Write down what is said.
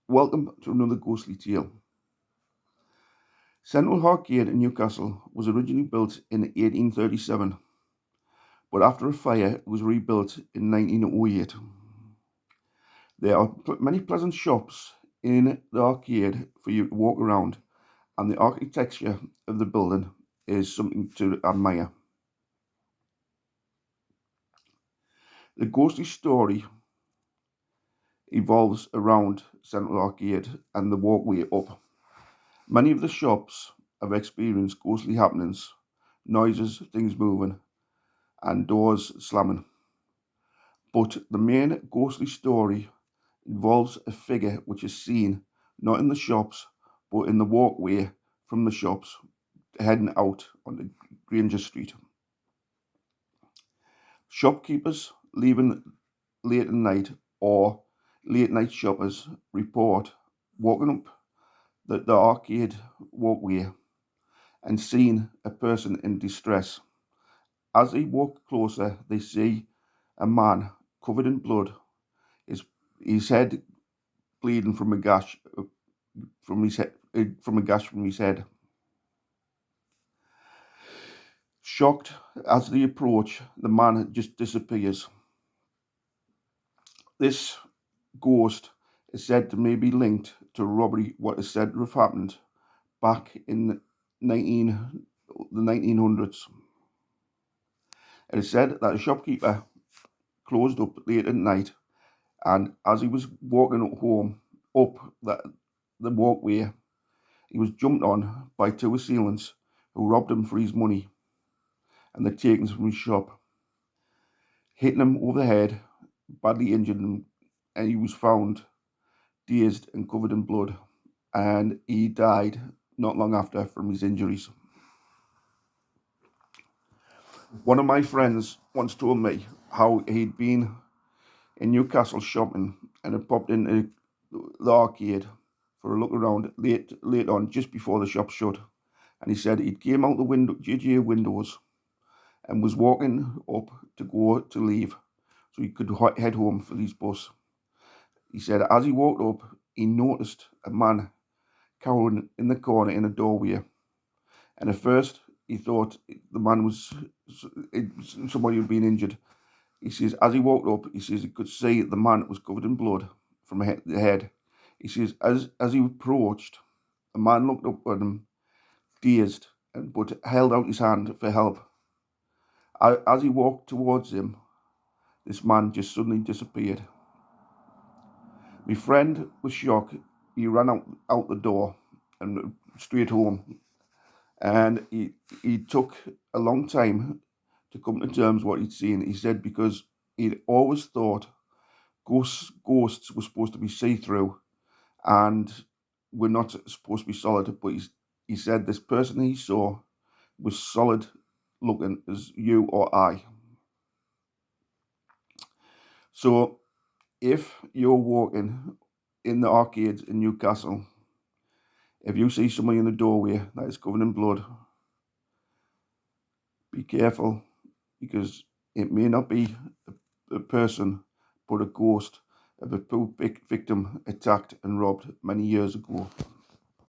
Welcome to another ghostly tale. Central Arcade in Newcastle was originally built in 1837, but after a fire it was rebuilt in 1908. There are many pleasant shops in the arcade for you to walk around, and the architecture of the building is something to admire. The ghostly story evolves around Central Arcade and the walkway up. Many of the shops have experienced ghostly happenings, noises, things moving, and doors slamming. But the main ghostly story involves a figure which is seen not in the shops but in the walkway from the shops heading out onto Granger Street. Shopkeepers leaving late at night or late night shoppers report walking up the arcade walkway and seeing a person in distress. As they walk closer, they see a man covered in blood, his, his head bleeding from a gash from a gash from his head. Shocked as they approach, the man just disappears. This ghost is said to maybe linked to robbery what is said to have happened back in 19, the 1900s. It is said that a shopkeeper closed up late at night, and as he was walking home up the walkway, he was jumped on by two assailants who robbed him for his money and they'd taken from his shop, hitting him over the head, badly injured him, and he was found dazed and covered in blood, and he died not long after from his injuries. One of my friends once told me how he'd been in Newcastle shopping and had popped into the arcade for a look around late on just before the shop shut. And he said he'd came out the window JJ windows and was walking up to go to leave so he could head home for his bus. He said as he walked up, he noticed a man cowering in the corner in a doorway. And at first, he thought the man was somebody who'd been injured. He says as he walked up, he says he could see the man was covered in blood from the head. He says as he approached, a man looked up at him, dazed, but held out his hand for help. As he walked towards him, this man just suddenly disappeared. My friend was shocked. He ran out the door and straight home. And he took a long time to come to terms with what he'd seen. He said because he'd always thought ghosts were supposed to be see-through and were not supposed to be solid. But he said this person he saw was solid looking as you or I. So if you're walking in the arcades in Newcastle, if you see somebody in the doorway that is covered in blood, be careful because it may not be a person but a ghost of a poor victim attacked and robbed many years ago.